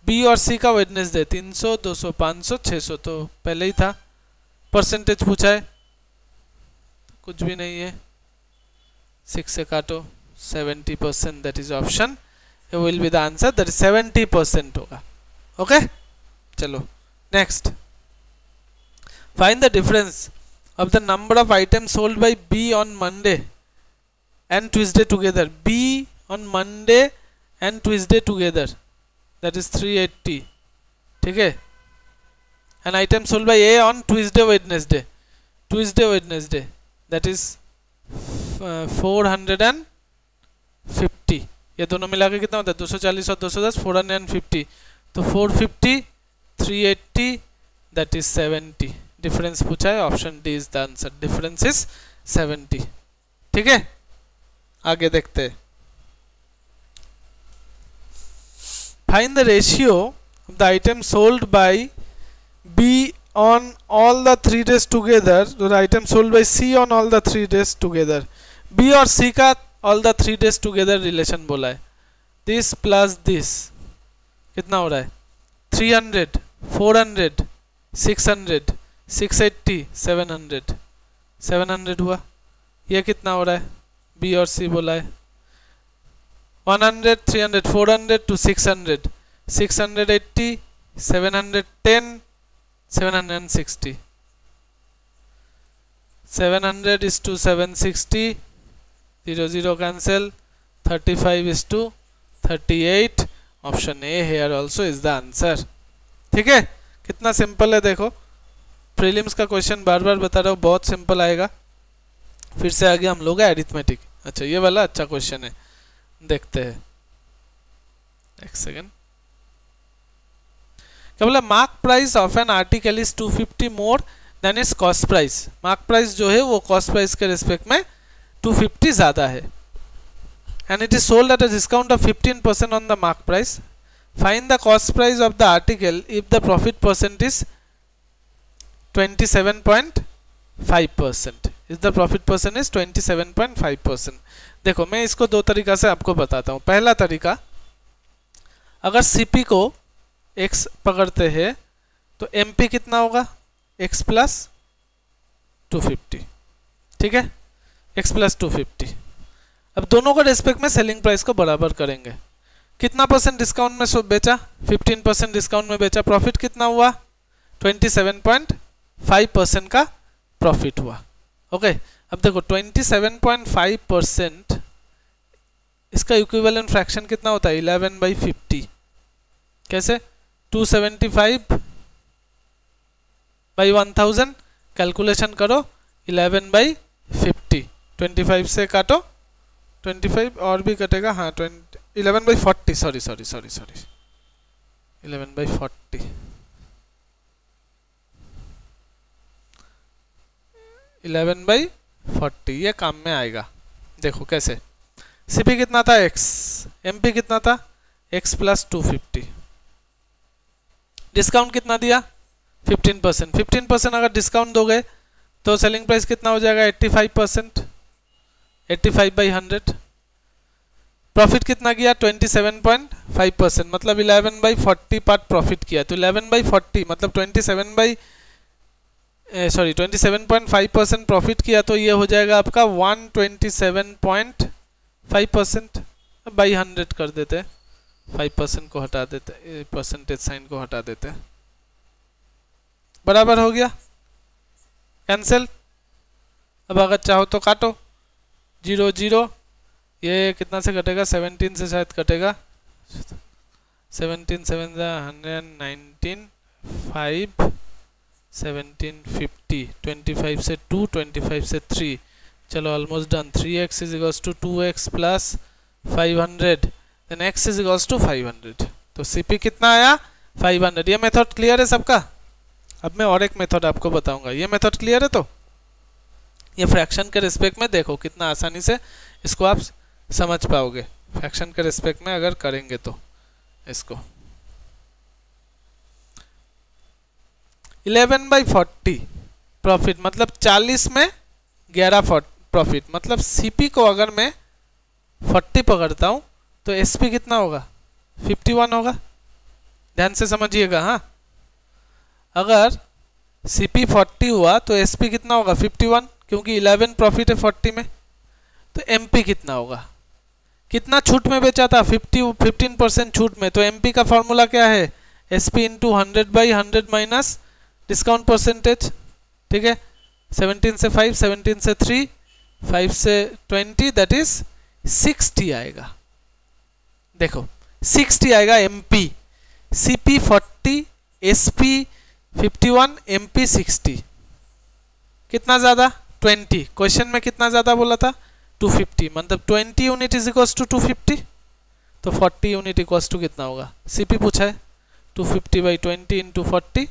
B और C का Wednesday 300 200 500 600, तो पहले ही था। परसेंटेज पूछा है, कुछ भी नहीं है, 6 से काटो 70%, that is option A will be the answer, that is 70% होगा। ओके चलो next. Find the difference of the number of items sold by B on Monday and Tuesday together. B on Monday and Tuesday together that is 380, ठीक है। And item sold by A on Tuesday Wednesday, Tuesday Wednesday that is 450, ये दोनों मिला के कितना होता है 240 और 210 450, तो 450 380 दैट इज 70। डिफरेंस पूछा है, option D is the answer, difference is 70, ठीक है। आगे देखते हैं। Find the ratio of the item sold by B on all the 3 days together to the item sold by C on all the 3 days together। B और C का all the 3 days together relation बोला है, this plus this कितना हो रहा है 300 400 600 680 700, 700 हुआ। ये कितना हो रहा है B और C बोला है 100 300 400 to 600 680 710 760, 700 is to 760 0 0 cancel, 35 is to 38, option A here also is the answer। ठीक है कितना सिंपल है, देखो प्रीलिम्स का क्वेश्चन बार बार बता रहा हूँ, बहुत सिंपल आएगा। फिर से आगे हम लोग अरिथमेटिक। अच्छा ये वाला अच्छा क्वेश्चन है, देखते हैं एक सेकेंड। क्या बोला, mark price of an article is 250 more than it's cost price. Mark price जो है वो कॉस्ट प्राइस के रिस्पेक्ट में 250 ज्यादा है, and it is sold at a discount of 15% on the mark price. Find the cost price of the article if the profit percent is 27.5%। If the profit percent is 27.5%। देखो मैं इसको दो तरीका से आपको बताता हूँ। पहला तरीका, अगर सीपी को x पकड़ते हैं तो एमपी कितना होगा x प्लस 250, ठीक है, x प्लस 250। अब दोनों को रेस्पेक्ट में सेलिंग प्राइस को बराबर करेंगे। कितना परसेंट डिस्काउंट में बेचा, 15% डिस्काउंट में बेचा, प्रॉफिट कितना हुआ 27.5% का प्रॉफिट हुआ। ओके अब देखो 27.5% इसका इक्विवेलेंट फ्रैक्शन कितना होता है 11/50। कैसे, 275 बाई 1000 कैलकुलेशन करो, 11/50, 25 से काटो, 25 और भी कटेगा, हाँ 11/40, सॉरी 11/40, 11/40 ये काम में आएगा। देखो कैसे, सीपी कितना था x, एमपी कितना था x प्लस 250, डिस्काउंट कितना दिया 15%। 15% अगर डिस्काउंट दोगे तो सेलिंग प्राइस कितना हो जाएगा 85%। 85/100। प्रॉफिट कितना किया 27.5%, मतलब 11/40 पार्ट प्रॉफिट किया, तो 11/40 मतलब 27.5% प्रॉफिट किया, तो ये हो जाएगा आपका 127.5%। बाई 100 कर देते हैं, 5% को हटा देते, परसेंटेज साइन को हटा देते हैं, बराबर हो गया, कैंसिल। अब अगर चाहो तो काटो, 0 0, ये कितना से कटेगा 17 से शायद कटेगा, 17 7 119 5 17 50, 25 से 2, 25 से 3, चलो almost done. 3x is equals to 2x plus 500, देन x इज इक्वल्स टू 500, तो CP कितना आया 500। ये मेथड क्लियर है सबका? अब मैं और एक मेथड आपको बताऊंगा, ये मेथड क्लियर है? तो ये फ्रैक्शन के रिस्पेक्ट में देखो कितना आसानी से इसको आप समझ पाओगे, फ्रैक्शन के रिस्पेक्ट में अगर करेंगे तो। इसको 11/40 प्रॉफिट मतलब 40 में 11 प्रॉफिट, मतलब CP को अगर मैं 40 पकड़ता हूं तो SP कितना होगा 51 होगा। ध्यान से समझिएगा, हाँ, अगर CP 40 हुआ तो SP कितना होगा 51, क्योंकि 11 प्रॉफिट है 40 में। तो MP कितना होगा, कितना छूट में बेचा था 15% छूट में, तो MP का फॉर्मूला क्या है SP into 100/100 minus discount percentage, ठीक है। 17 से 5, 17 से 3, 5 से 20, दैट इज 60 आएगा। देखो 60 आएगा MP, CP 40, SP 51, MP 60, कितना ज्यादा 20। क्वेश्चन में कितना ज्यादा बोला था 250, मतलब 20 यूनिट इज इक्वल्स टू 250, तो 40 यूनिट इक्वल्स टू कितना होगा, CP पूछा है 250/20 इंटू 40,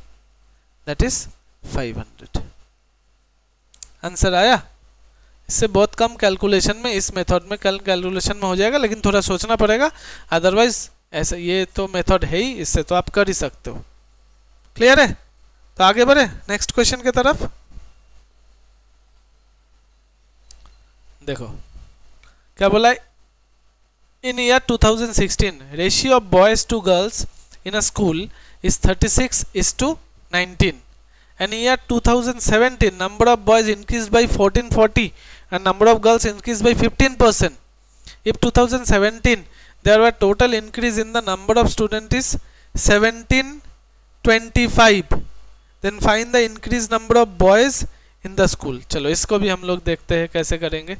दैट इज 500। आंसर आया। इससे बहुत कम कैलकुलेशन में, इस मेथड में कल कैलकुलेशन में हो जाएगा, लेकिन थोड़ा सोचना पड़ेगा, अदरवाइज ऐसा ये तो मेथड है ही, इससे तो आप कर ही सकते हो। क्लियर है? तो आगे बढ़े नेक्स्ट क्वेश्चन की तरफ। देखो क्या बोला है, in year 2016 ratio of boys to girls in a school is 36:19, and year 2017 number of boys increased by 1440 and number of girls increased by 15%. If 2017 there were total increase in the number of students is 1725, then find the increased number of boys in the school. चलो इसको भी हम लोग देखते हैं कैसे करेंगे।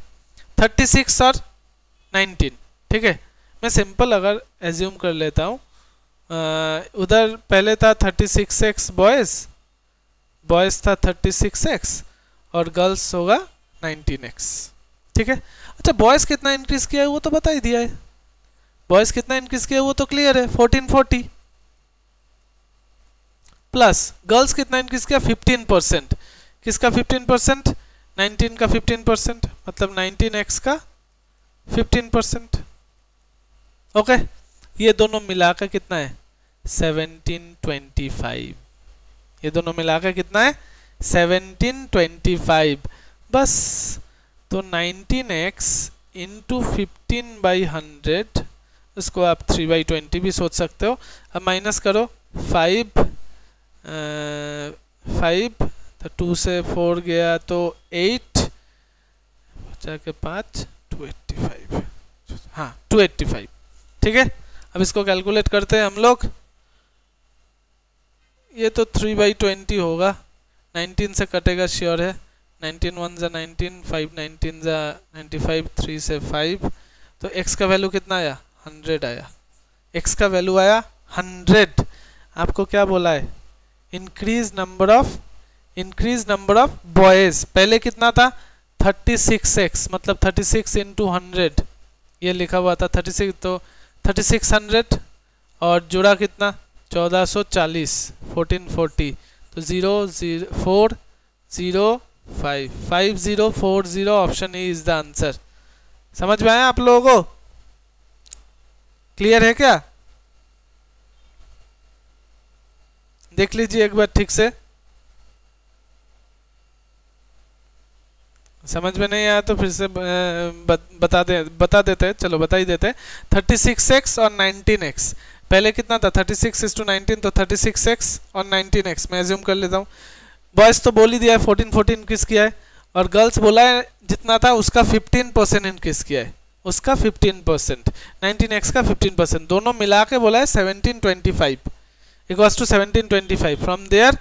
36 और 19, ठीक है। मैं सिंपल अगर एज्यूम कर लेता हूँ, उधर पहले था 36x बॉयज था 36x और गर्ल्स होगा 19x, ठीक है। अच्छा बॉयज कितना इंक्रीज किया है वो तो बता ही दिया है, बॉयज कितना इंक्रीज किया है वो तो क्लियर है 1440, प्लस गर्ल्स कितना इंक्रीज किया 15%, किसका 15%, 19 का 15%, मतलब 19x का 15%। ओके, ये दोनों मिलाकर कितना है 1725, ये दोनों मिलाकर कितना है 1725, बस। तो 19x इंटू 15/100, इसको आप 3/20 भी सोच सकते हो। अब माइनस करो 5 तो 2 से 4 गया तो 8 बचा के 5, 285, हाँ 285, ठीक है। अब इसको कैलकुलेट करते हैं हम लोग, ये तो 3/20 होगा, 19 से कटेगा श्योर है, 19 1 जा 19, 5 19 जा 95, 3 से 5, तो x का वैल्यू कितना आया 100 आया, x का वैल्यू आया 100। आपको क्या बोला है, इंक्रीज नंबर ऑफ बॉयज, पहले कितना था 36x, मतलब 36 इंटू 100, ये लिखा हुआ था 36, तो 3600 और जुड़ा कितना 1440, 1440, तो 00405, 5040 option E is the answer. समझ में आया आप लोगों को? क्लियर है क्या? देख लीजिए एक बार ठीक से। समझ में नहीं आया तो फिर से बता देते हैं, चलो बता ही देते हैं। 36x और 19x, पहले कितना था 36:19, तो 36x और 19x मैं एज्यूम कर लेता हूँ। बॉयज तो बोल ही दिया है 14 इंक्रीज किया है, और गर्ल्स बोला है जितना था उसका 15% इंक्रीज किया है, उसका 15%, 19x का 15%, दोनों मिला के बोला है 1725 equals to 1725. From there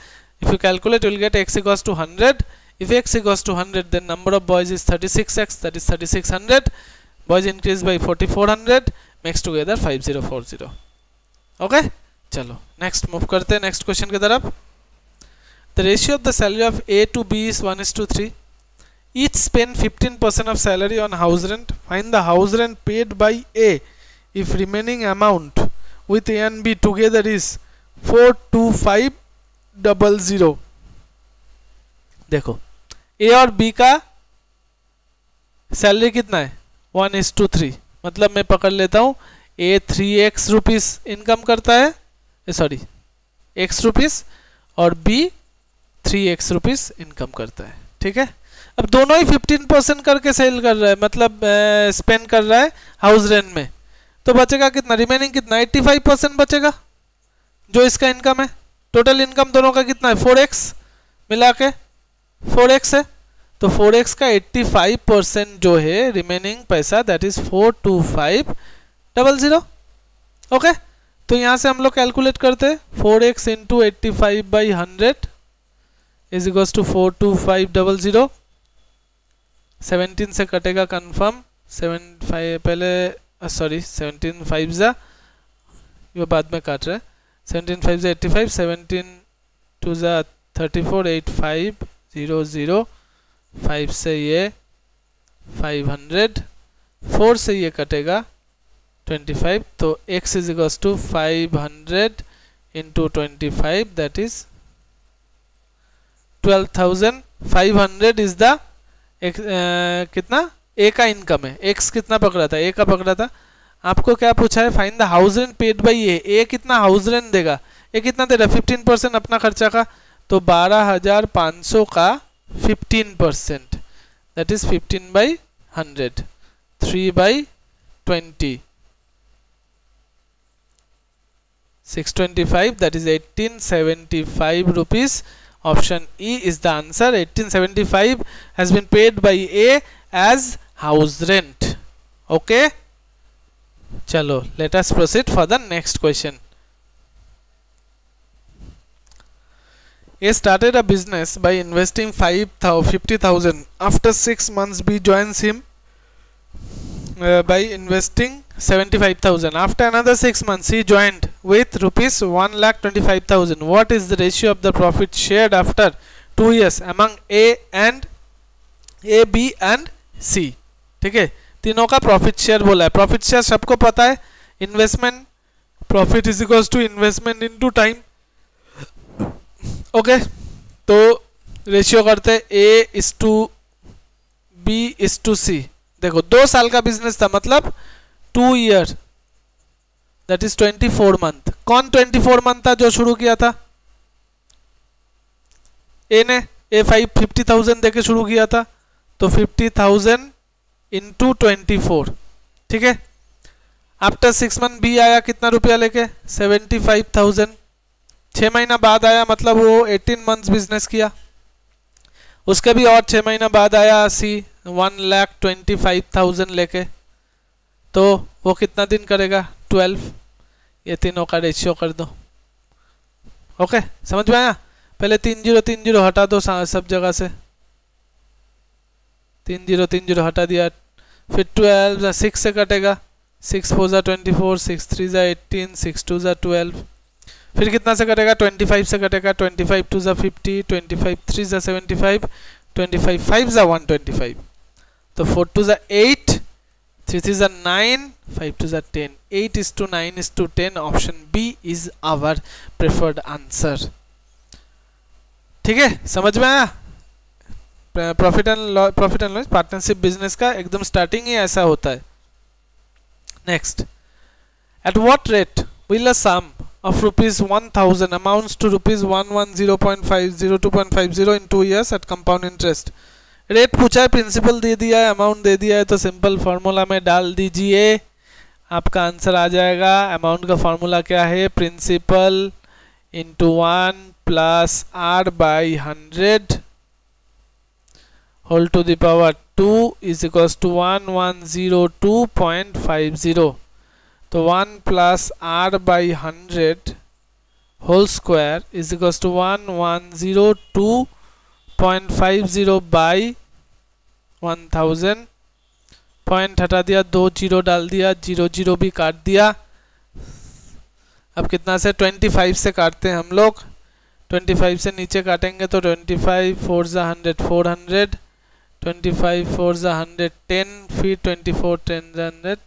if you calculate you will get x equals to 100. If x equals to 100 then number of boys is 36x, that is 3600. Boys increased by 4400, makes together 5040. Okay, चलो next move करते हैं next question की तरफ। The ratio of the salary of A to B is 1:3. Each spend 15% of salary on house rent. Find the house rent paid by A if remaining amount with A and B together is 42500। देखो A और B का सैलरी कितना है 1:3, मतलब मैं पकड़ लेता हूँ A 3x रुपीस इनकम करता है, सॉरी x रुपीस, और B 3x रुपीस इनकम करता है। ठीक है, अब दोनों ही 15% करके सेल कर रहा है, मतलब स्पेंड कर रहा है हाउस रेंट में, तो बचेगा कितना, रिमेनिंग कितना 85% बचेगा जो इसका इनकम है। टोटल इनकम दोनों का कितना है 4x, मिला के 4x है, तो 4x का 85% जो है रिमेनिंग पैसा दैट इज 42500। ओके, तो यहाँ से हम लोग कैलकुलेट करते हैं 4x into 85/100 is equals to 42500। 17 से कटेगा कंफर्म, 75 पहले, सॉरी 17 5 ये बाद में काट रहा है, 17 5 85, 17 2 34, 8500, 5 से ये 500, 4 से ये कटेगा 25, तो x is equals to 500 into 25 that is 12,500 is the कितना ए का इनकम है। x कितना पकड़ा था, ए का पकड़ा था। आपको क्या पूछा है, find the house rent paid by A कितना हाउस रेंट देगा, ए कितना दे रहा है 15% अपना खर्चा का, तो 12,500 का 15% that is 15/100, 3/20, 625 that is 1875 rupees. Option E is the answer. 1875 has been paid by A as house rent. Okay, chalo let us proceed for the next question. A started a business by investing 50,000. After 6 months B joins him by investing 75,000. After another 6 months he joined with rupees 1,25,000. What is the ratio of the profit shared after 2 years among A, B and C? ठीक है, तीनों का प्रॉफिट शेयर बोला है। प्रॉफिट शेयर सबको पता है, investment profit is equals to investment into time. Okay, तो रेशियो करते हैं A:B:C। देखो 2 साल का बिजनेस था, मतलब 2 ईयर दैट इज 24 मंथ। कौन 24 मंथ था जो शुरू किया था, ए ने। ए 50,000 देके शुरू किया था, तो 50,000 इंटू 24। ठीक है, आफ्टर 6 मंथ बी आया कितना रुपया लेके 75,000। 6 महीना बाद आया, मतलब वो 18 मंथ्स बिजनेस किया। उसके भी और 6 महीना बाद आया सी 1,25,000 लेके, तो वो कितना दिन करेगा 12। ये तीनों का रेशियो कर दो। ओके, समझ में आया। पहले 3030 हटा दो सब जगह से, 3030 हटा दिया, फिर 12 6 से कटेगा, 6 4 24, 6 3 18, 6 2 12, फिर कितना से कटेगा 25 से कटेगा, 25 2 50, 25 3 75, 25 5 125, तो 4 2 8, 3 3 9, 5 2 10, 8:9:10। Option B is our preferred answer. ठीक है, समझ में आया। Profit and loss partnership business का एकदम स्टार्टिंग ही ऐसा होता है। Next, at what rate will a sum of rupees 1,000 amounts to rupees 110.502.50 in 2 years at compound interest? Rate पूछा है, प्रिंसिपल दे दिया है, अमाउंट दे दिया है, तो सिंपल फार्मूला में डाल दीजिए, आपका आंसर आ जाएगा। अमाउंट का फार्मूला क्या है, principal into 1 plus R by 100 whole to the power 2 is equals to 1102.50। तो 1 plus R by 100 whole square is equals to 1102.50 by 1000। Point हटा दिया, 2 जीरो डाल दिया, 0 0 भी काट दिया। अब कितना से 25 से काटते हैं हम लोग, 25 से नीचे काटेंगे तो 25 4 ज़ा 100 400, 25 4 ज़ा 110, फिर 24 10 ज़ा 100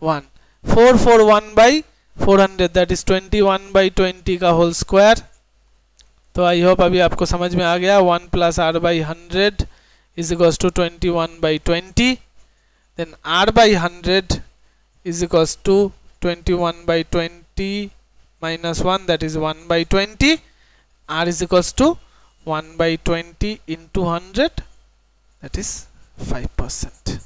1 441 बाई 400 दैट इज 21/20 का होल स्क्वायर। तो आई होप अभी आपको समझ में आ गया। 1 plus R by 100 is equals to 21/20, then r by 100 is equals to 21/20 minus 1 that is 1/20. R is equals to 1/20 into 100 that is 5%.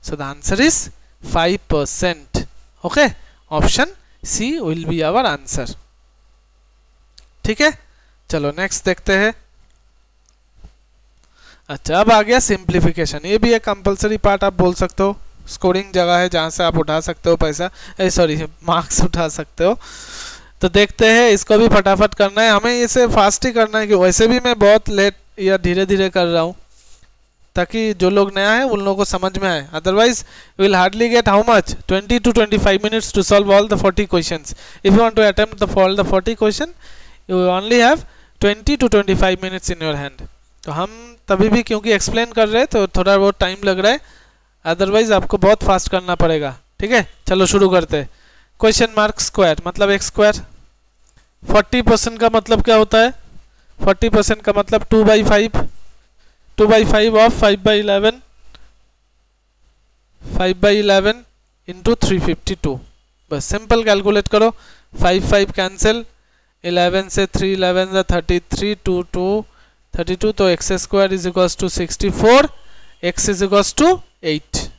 So the answer is 5%. Okay, option C will be our answer. ठीक है, चलो नेक्स्ट देखते हैं। अच्छा, अब आ गया सिंप्लीफिकेशन। ये भी एक कंपलसरी पार्ट आप बोल सकते हो, स्कोरिंग जगह है जहाँ से आप उठा सकते हो पैसा, सॉरी मार्क्स उठा सकते हो। तो देखते हैं, इसको भी फटाफट करना है हमें, इसे फास्ट ही करना है कि वैसे भी मैं बहुत लेट या धीरे धीरे कर रहा हूँ ताकि जो लोग नया है उन लोगों को समझ में आए। Otherwise you will hardly gate how much 20 to 25 minutes to solve all the 40 questions. If you want to attempt all the 40 question, you only have 20 to 25 minutes in your hand. तो हम तभी भी क्योंकि एक्सप्लेन कर रहे हैं तो थोड़ा बहुत टाइम लग रहा है, अदरवाइज आपको बहुत फास्ट करना पड़ेगा। ठीक है, चलो शुरू करते हैं। क्वेश्चन मार्क स्क्वायर मतलब एक्स स्क्वायर। 40% का मतलब क्या होता है, 40% का मतलब 2/5, 2/5 ऑफ 5/11, 5/11 इंटू 352। बस सिंपल कैलकुलेट करो, 5 5 कैंसिल, 11 से 3 11 33 2 2 32, तो x square is equals to 64, x is equals to 8।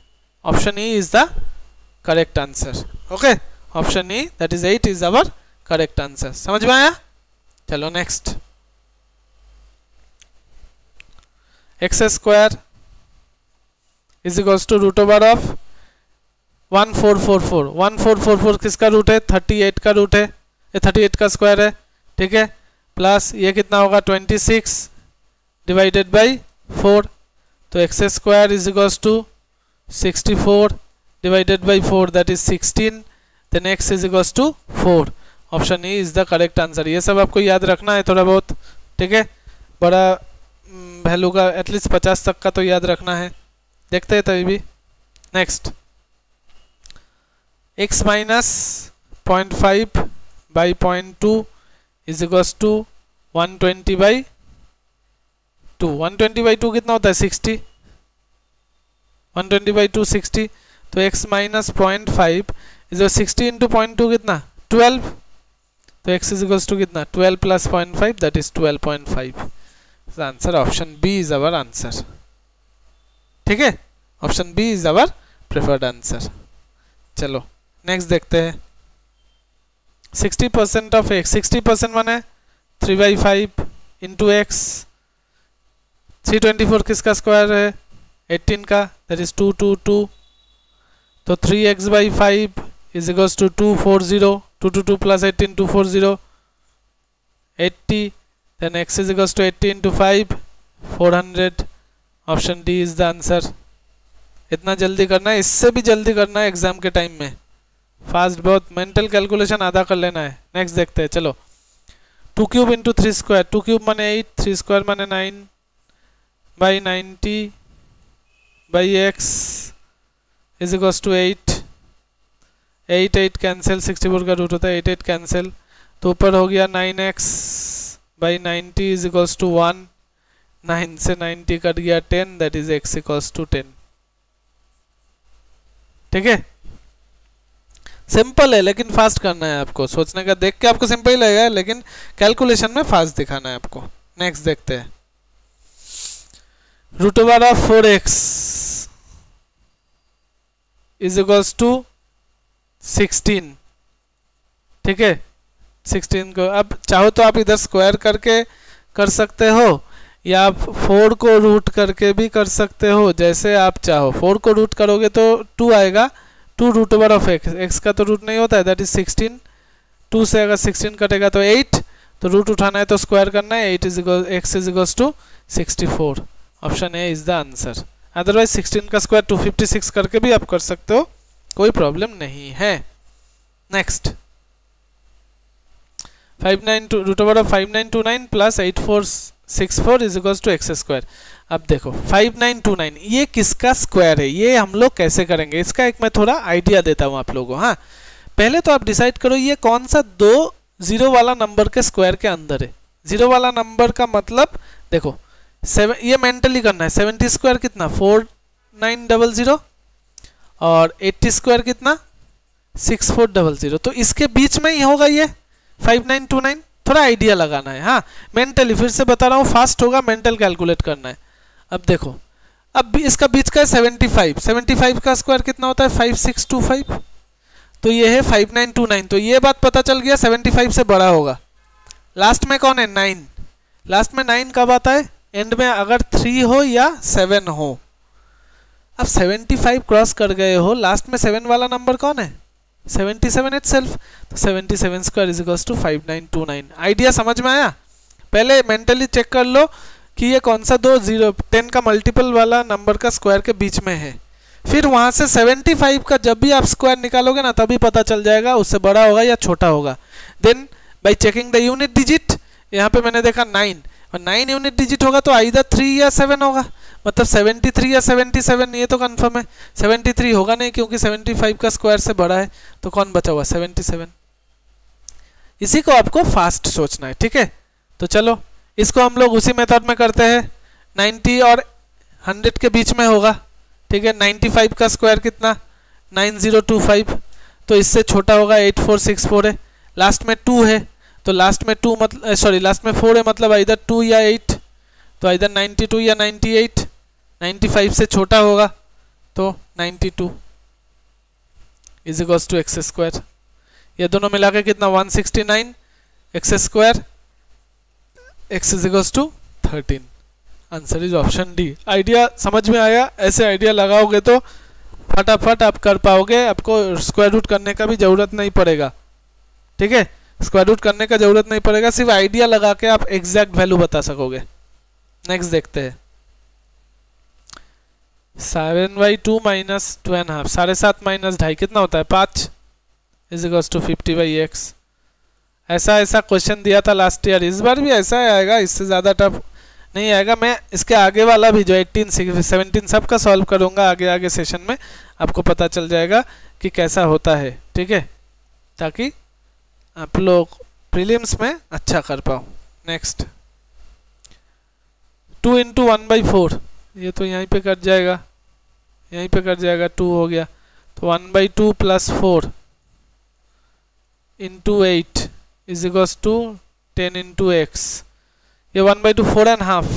Option E is the correct answer. Okay, option E that is 8 is our correct answer. समझ में आया? चलो next. X square is equals to root over of 1444। 1444 किसका रूट है, 38 का रूट है, ये 38 का स्क्वायर है। ठीक है, प्लस ये कितना होगा 26 डिवाइडेड बाई 4, तो x square is equals to 64 divided by 4 that is 16, then x is equals to 4। Option E is the correct answer. ये सब आपको याद रखना है थोड़ा बहुत। ठीक है, बड़ा वैल्यू का एटलीस्ट 50 तक का तो याद रखना है। देखते हैं तभी भी। Next, x minus 0.5 by 0.2 is equals to 120/2। 120/2 कितना होता है 60, 120/2 60, तो x माइनस 0.5 इज 60 इंटू 0.2 कितना 12, तो x इज इक्वल्स टू कितना 12 plus 0.5 that is 12.5। Answer option B is our answer. ठीक है, option B is our preferred answer. चलो नेक्स्ट देखते हैं। 60% ऑफ x, 60% माने 3/5 इंटू एक्स। 324 किसका स्क्वायर है, 18 का, दैट इज 222, तो 3x/5 is equals to 240, 222 plus 18 240 80, then x is equals to 80 into 5 400। Option D is the answer. इतना जल्दी करना है, इससे भी जल्दी करना है एग्जाम के टाइम में, फास्ट बहुत, मेंटल कैलकुलेशन आधा कर लेना है। नेक्स्ट देखते हैं। चलो 2 क्यूब इंटू 3 स्क्वायर, 2 क्यूब माने 8, 3 स्क्वायर माने 9/90 by x is equals to 8, 8 8 cancel, 64 का रूट होता है, 8 8 कैंसिल, तो ऊपर हो गया 9x/90 इज इक्वल्स टू 1, 9 से 90 कट गया 10 that is x equals to 10। ठीक है, सिंपल है लेकिन फास्ट करना है आपको। सोचने का देख के आपको सिंपल ही लगेगा लेकिन कैलकुलेशन में फास्ट दिखाना है आपको। नेक्स्ट देखते हैं। Root over of 4x is equals to 16, ठीक है। 16 को अब चाहो तो आप इधर स्क्वायर करके कर सकते हो या आप 4 को रूट करके भी कर सकते हो, जैसे आप चाहो। 4 को रूट करोगे तो 2 आएगा, 2 root over of x, x का तो रूट नहीं होता है, दैट इज 16। 2 से अगर 16 कटेगा तो 8, तो रूट उठाना है तो स्क्वायर करना है। 8 is equal x is equals to 64। Option A is the answer. Otherwise 16 का स्क्वायर 256 करके भी आप कर सकते हो, कोई प्रॉब्लम नहीं है। Next 59 root over of 5929 plus 8464 is equals to x square. अब देखो 5929 ये किसका स्क्वायर है, ये हम लोग कैसे करेंगे, इसका एक मैं थोड़ा आइडिया देता हूँ आप लोगों को। हाँ, पहले तो आप डिसाइड करो ये कौन सा दो जीरो वाला नंबर के स्क्वायर के अंदर है। जीरो वाला नंबर का मतलब देखो ये मेंटली करना है। 70 स्क्वायर कितना 4900 और 80 स्क्वायर कितना 6400, तो इसके बीच में ही होगा ये 5929। थोड़ा आइडिया लगाना है। हाँ, मेंटली फिर से बता रहा हूँ, फास्ट होगा, मेंटल कैलकुलेट करना है। अब देखो, अब इसका बीच का है 75, 75 का स्क्वायर कितना होता है 5625, तो ये है 5929। तो ये बात पता चल गया 75 से बड़ा होगा। लास्ट में कौन है 9, लास्ट में 9 कब आता है एंड में, अगर 3 हो या 7 हो। अब 75 क्रॉस कर गए हो, लास्ट में 7 वाला नंबर कौन है 77 इटसेल्फ, तो 77 square is equals to 5929। Idea समझ में आया। पहले मेंटली चेक कर लो कि ये कौन सा दो 10 का मल्टीपल वाला नंबर का स्क्वायर के बीच में है। फिर वहां से 75 का जब भी आप स्क्वायर निकालोगे ना, तभी पता चल जाएगा उससे बड़ा होगा या छोटा होगा। Then by checking the unit digit, यहाँ पे मैंने देखा 9, और 9 यूनिट डिजिट होगा तो आइदर 3 या 7 होगा, मतलब 73 या 77, ये तो कंफर्म है। 73 होगा नहीं क्योंकि 75 का स्क्वायर से बड़ा है, तो कौन बचा हुआ 77। इसी को आपको फास्ट सोचना है, ठीक है। तो चलो इसको हम लोग उसी मेथड में करते हैं। 90 और 100 के बीच में होगा, ठीक है। 95 का स्क्वायर कितना 9025, तो इससे छोटा होगा 8464 है। लास्ट में 2 है, तो लास्ट में 2 मतलब सॉरी लास्ट में 4 है, मतलब इधर 2 या 8, तो इधर 92 या 98। 95 से छोटा होगा तो 92 is equals to x square. ये दोनों मिला के कितना 169 x square, x is equals to 13। Answer is option D. Idea समझ में आया। ऐसे आइडिया लगाओगे तो फटाफट आप कर पाओगे, आपको स्क्वायर रूट करने का भी जरूरत नहीं पड़ेगा, ठीक है। स्क्वायर रूट करने का जरूरत नहीं पड़ेगा, सिर्फ आइडिया लगा के आप एग्जैक्ट वैल्यू बता सकोगे। नेक्स्ट देखते हैं 7/2 माइनस 2.5, 7.5 माइनस 2.5 कितना होता है 5 इज इक्वल्स टू 50/x। ऐसा क्वेश्चन दिया था लास्ट ईयर, इस बार भी ऐसा आएगा, इससे ज़्यादा टफ नहीं आएगा। मैं इसके आगे वाला भी जो 18 17 सब का सॉल्व करूँगा आगे सेशन में, आपको पता चल जाएगा कि कैसा होता है, ठीक है, ताकि आप लोग प्रीलिम्स में अच्छा कर पाओ। नेक्स्ट 2 × 1/4, ये तो यहीं पे कट जाएगा, यहीं पे कट जाएगा, 2 हो गया, तो 1/2 plus 4 × 8 is equals to 10 × x। ये 1/2 4.5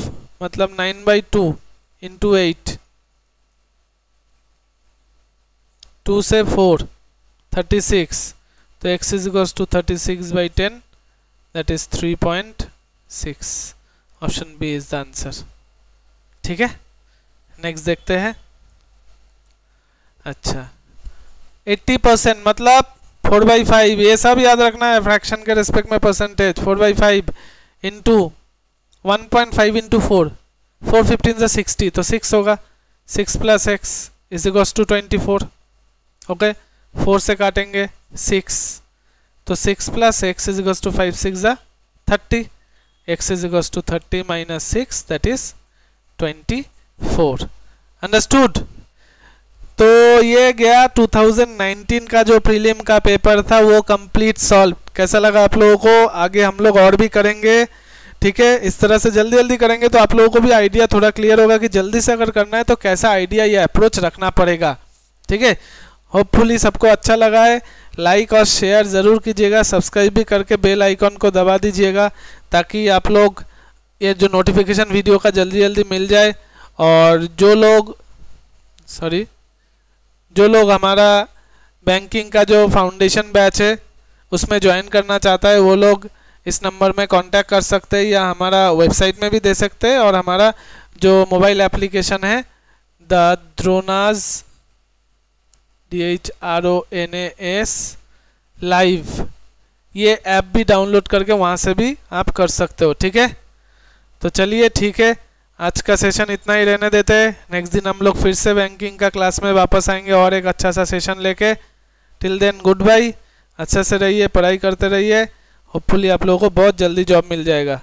मतलब 9/2 × 8, 2 से 4 36, तो x is equals to 36/10 that is 3.6। Option B is the answer, ठीक है। नेक्स्ट देखते हैं। अच्छा 80% मतलब 4/5, ये सब याद रखना है फ्रैक्शन के रिस्पेक्ट में परसेंटेज। 4/5 इंटू 1.5 इंटू 4, 4 15 से 60, तो 6 होगा। 6 plus x is equals to 24, okay. 4 से काटेंगे 6, तो 6 plus x is equals to 5 6 30, x is equals to 30 minus 6 that is 24। Understood. तो ये गया 2019 का जो प्रीलिम का पेपर था वो कंप्लीट सॉल्व। कैसा लगा आप लोगों को? आगे हम लोग और भी करेंगे, ठीक है। इस तरह से जल्दी जल्दी करेंगे तो आप लोगों को भी आइडिया थोड़ा क्लियर होगा कि जल्दी से अगर करना है तो कैसा आइडिया या अप्रोच रखना पड़ेगा, ठीक है। होपफुली सबको अच्छा लगा है। लाइक और शेयर ज़रूर कीजिएगा, सब्सक्राइब भी करके बेल आइकॉन को दबा दीजिएगा ताकि आप लोग ये जो नोटिफिकेशन वीडियो का जल्दी जल्दी मिल जाए। और जो लोग हमारा बैंकिंग का जो फाउंडेशन बैच है उसमें ज्वाइन करना चाहता है वो लोग इस नंबर में कांटेक्ट कर सकते हैं या हमारा वेबसाइट में भी दे सकते हैं। और हमारा जो मोबाइल एप्लीकेशन है द द्रोनास DHRONAS लाइव, ये ऐप भी डाउनलोड करके वहाँ से भी आप कर सकते हो। ठीक है, तो चलिए ठीक है, आज का सेशन इतना ही रहने देते हैं। नेक्स्ट दिन हम लोग फिर से बैंकिंग का क्लास में वापस आएंगे और एक अच्छा सा सेशन लेके। टिल देन गुड बाय, अच्छे से रहिए, पढ़ाई करते रहिए, होपफुली आप लोगों को बहुत जल्दी जॉब मिल जाएगा।